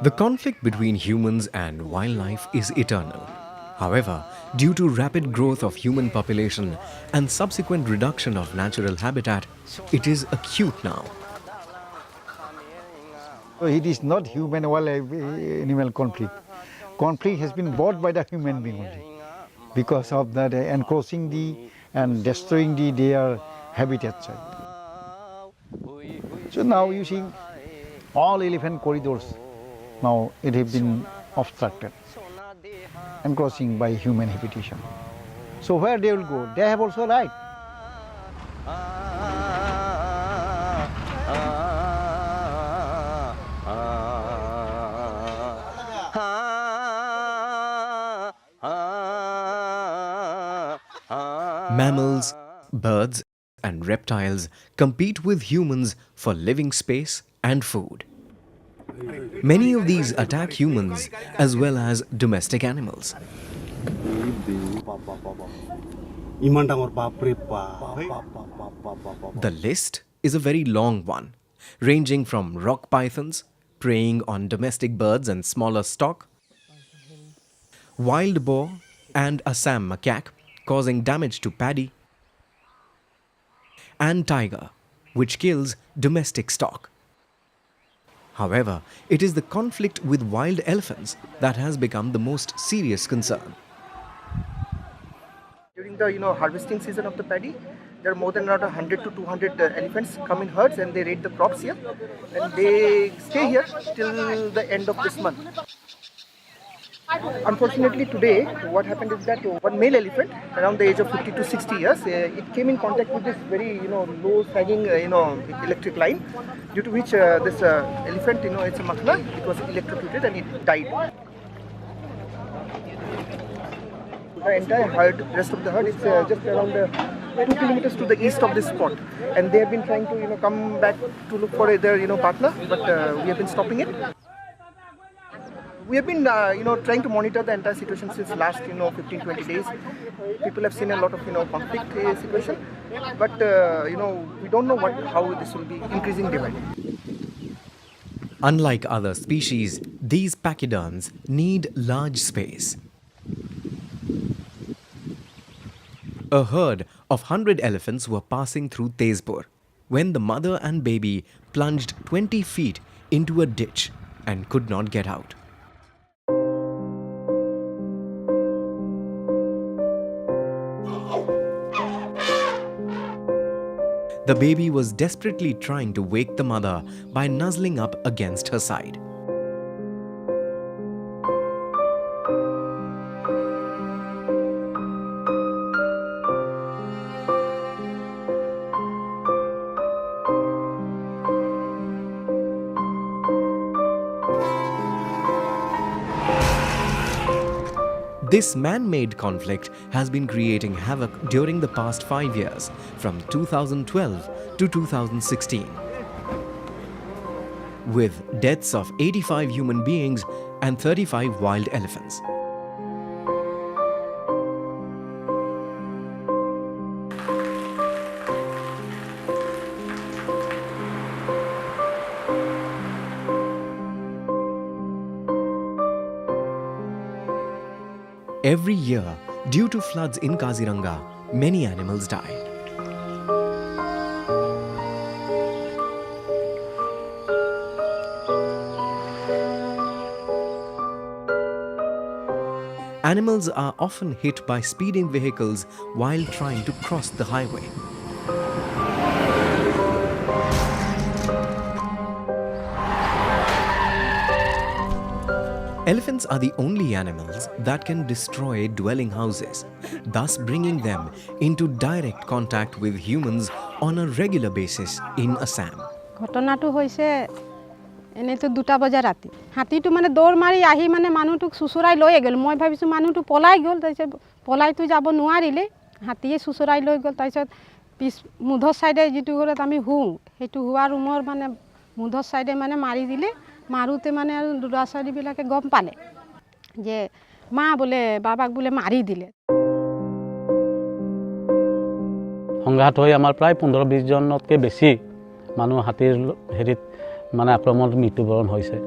The conflict between humans and wildlife is eternal. However, due to rapid growth of human population and subsequent reduction of natural habitat, it is acute now. So it is not human or animal conflict. Conflict has been brought by the human being only because of that encroaching and destroying their habitats. So now you see all elephant corridors, now it has been obstructed, encroaching by human habitation. So where they will go? They have also right. Mammals, birds, and reptiles compete with humans for living space and food. Many of these attack humans as well as domestic animals. The list is a very long one, ranging from rock pythons preying on domestic birds and smaller stock, wild boar and Assam macaque causing damage to paddy, and tiger, which kills domestic stock. However, it is the conflict with wild elephants that has become the most serious concern. During the harvesting season of the paddy, there are more than around 100 to 200 elephants come in herds and they raid the crops here, and they stay here till the end of this month. Unfortunately, today what happened is that one male elephant around the age of 50 to 60 years, it came in contact with this very low sagging electric line, due to which this elephant, it's a makhla, it was electrocuted and it died. The entire herd, rest of the herd, is just around 2 kilometers to the east of this spot, and they have been trying to come back to look for their partner, but we have been stopping it. We have been trying to monitor the entire situation since last 15-20 days. People have seen a lot of conflict situation, but we don't know how this will be increasing day by day. Unlike other species, these pachyderms need large space. A herd of 100 elephants were passing through Tezpur when the mother and baby plunged 20 feet into a ditch and could not get out. The baby was desperately trying to wake the mother by nuzzling up against her side. This man-made conflict has been creating havoc during the past 5 years, from 2012 to 2016, with deaths of 85 human beings and 35 wild elephants. Every year, due to floods in Kaziranga, many animals die. animals are often hit by speeding vehicles while trying to cross the highway. Elephants are the only animals that can destroy dwelling houses, thus bringing them into direct contact with humans on a regular basis in Assam. ঘটনাটো হৈছে এনেতো 2টা বজা ৰাতি হাতীটো মানে দৌৰ মাৰি আহি মানে মানুহটোক সুসুৰাই লৈ গ'ল মই ভাবিছো মানুহটো পলাই গ'ল তাৰপিছত পলাইতো যাব নোৱাৰিলে হাতীয়ে সুসুৰাই লৈ গ'ল তাৰপিছত পিছ মুধৰ সাইডে যেটো ঘৰত আমি হুং হেতু হুৱা ৰুমৰ মানে মুধৰ সাইডে মানে মাৰি দিলে মাৰুতে মানে আৰু দুৰাচাৰী বিলাকে গম পালে যে মা বলে বাবাক বলে মাৰি দিলে সংঘাত হৈ আমাৰ প্ৰায় 15-20 জনতকৈ বেছি মানুহ হাতীৰ হেৰিত মানে আক্ৰমণত মৃত্যুবৰণ হৈছে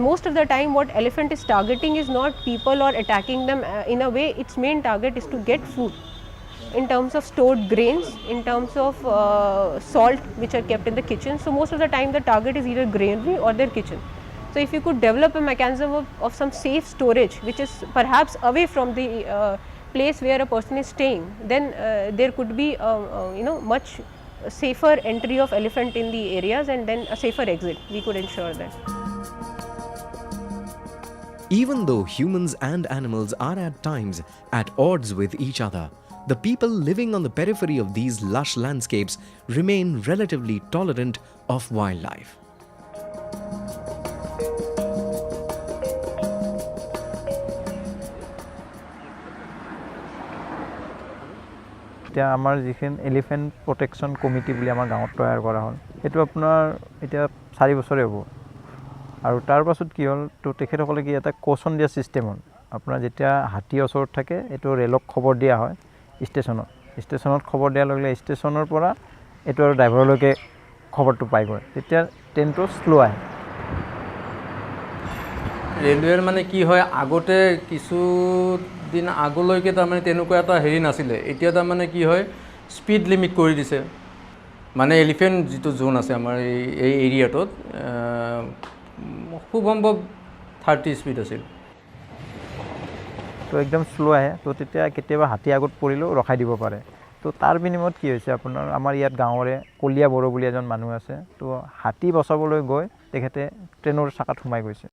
Most of the time what elephant is targeting is not people or attacking them in a way its main target is to get food in terms of stored grains in terms of salt which are kept in the kitchen so most of the time the target is either granary or their kitchen so if you could develop a mechanism of some safe storage which is perhaps away from the place where a person is staying then there could be much safer entry of elephant in the areas and then a safer exit we could ensure that. Even though humans and animals are at times at odds with each other, the people living on the periphery of these lush landscapes remain relatively tolerant of wildlife. এতিয়া আমাৰ যিখন elephant protection committee বুলি আমাৰ গাঁৱত তৈয়াৰ কৰা হ'ল এইটো আপোনাৰ এতিয়া 4 বছৰে হ'ব আৰু তাৰ পাছত কি হ'ল তো তেখেতসকলে কি এটা কোচন দিয়া সিস্টেম হ'ল আপোনাৰ যেতিয়া হাতী ওচৰত থাকে এটো ৰেলক খবৰ দিয়া হয় ষ্টেচনত খবৰ দিয়া লগে ষ্টেচনৰ পৰা এটো আৰু ড্ৰাইভাৰলৈকে খবৰটো পাই গয় তেতিয়া ট্ৰেইনটো স্লো আহে ৰেলৱেৰ মানে কি হয় আগতে কিছু দিন আগলৈকে তাৰ মানে তেনেকুৱা এটা হেৰি নাছিলে এতিয়া তাৰ মানে কি হয় স্পীড লিমিট কৰি দিছে মানে এলিফেন্ট যেটো জোন আছে আমাৰ এই এৰিয়াটোত খুব সম্ভৱ 30 স্পীড আছিল তো একদম স্লো আহে তো তেতিয়া কেতিয়াবা হাতী আগত পৰিলেও ৰখাই দিব পাৰে তো তাৰ বিনিময়ত কি হৈছে আপোনাৰ আমাৰ ইয়াত গাঁৱৰে কলিয়া বড়ো বুলি এজন মানুহ আছে তো হাতী বচাবলৈ গৈ তেখেতে ট্ৰেইনৰ চাকাত সোমাই গৈছে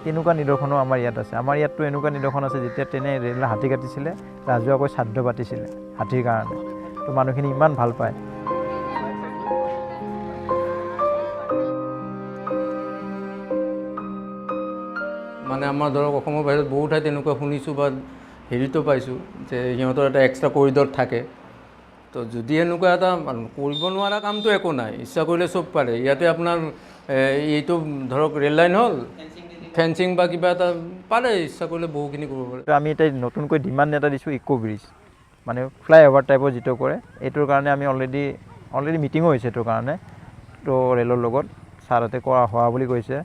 তেনেকুৱা নিদৰ্শনো আমাৰ ইয়াত আছে আমাৰ ইয়াতটো এনেকুৱা নিদৰ্শন আছে যেতিয়া ট্ৰেইনে ৰেল হাতী কাটিছিলে ৰাজুৱাকৈ শ্ৰাদ্ধ পাতিছিলে হাতীৰ কাৰণে তো মানুহখিনি ইমান ভাল পায় মানে আমাৰ ধৰক অসমৰ বাহিৰত বহুত ঠাইত তেনেকুৱা শুনিছোঁ বা হেৰিতো পাইছোঁ যে সিহঁতৰ এটা এক্সট্ৰা কৰিডৰ থাকে তো যদি এনেকুৱা এটা কৰিব নোৱাৰা কামটো একো নাই ইচ্ছা কৰিলে চব পাৰে ইয়াতে আপোনাৰ এইটো ধৰক ৰেল লাইন হ'ল ফেন্সিং বা কিবা এটা পাৰে ইচ্ছা কৰিলে বহুখিনি কৰিব পাৰে তো আমি এটা নতুনকৈ ডিমাণ্ড এটা দিছোঁ ইকো ব্ৰিজ মানে ফ্লাইঅভাৰ টাইপৰ যেটো কৰে এইটোৰ কাৰণে আমি অলৰেডি মিটিঙো হৈছে এইটোৰ কাৰণে তো ৰেলৰ লগত ছাৰতে কৰা হোৱা বুলি কৈছে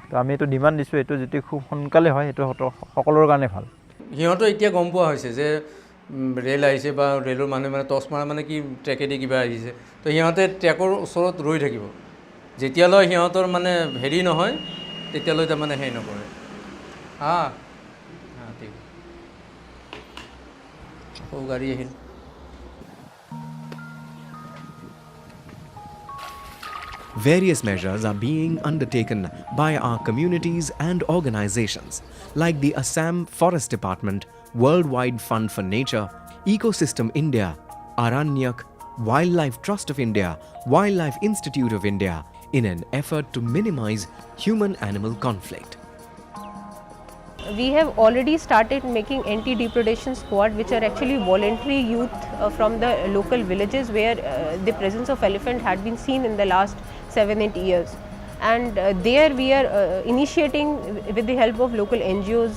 তো আমি এইটো ডিমাণ্ড দিছোঁ এইটো যদি খুব সোনকালে হয় এইটো সকলোৰ কাৰণে ভাল সিহঁতো এতিয়া গম পোৱা হৈছে যে ৰেল আহিছে বা ৰেলৰ মানুহে মানে টছ মাৰা মানে কি ট্ৰেকেদি কিবা আহিছে তো সিহঁতে ট্ৰেকৰ ওচৰত ৰৈ থাকিব যেতিয়ালৈ সিহঁতৰ মানে হেৰি নহয় তেতিয়ালৈ তাৰমানে হেৰি নকৰে ঠিক গাড়ী Ahil Various measures are being undertaken by our communities and organizations like the Assam Forest Department, Worldwide Fund for Nature, Ecosystem India, Aranyak, Wildlife Trust of India, Wildlife Institute of India in an effort to minimize human-animal conflict. We have already started making anti-depredation squad which are actually voluntary youth from the local villages where the presence of elephant had been seen in the last 7-8 years and there we are initiating with the help of local NGOs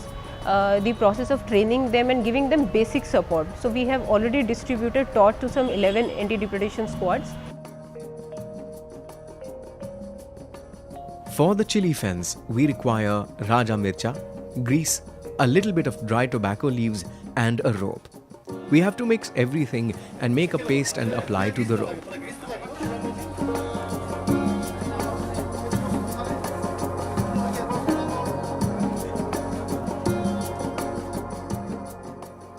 the process of training them and giving them basic support. So we have already taught to some 11 anti-depredation squads. For the chili fence, we require Raja Mircha, grease, a little bit of dry tobacco leaves and a rope. We have to mix everything and make a paste and apply to the rope.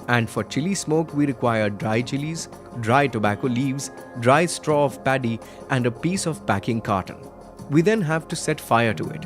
And for chili smoke, we require dry chilies, dry tobacco leaves, dry straw of paddy and a piece of packing carton. We then have to set fire to it.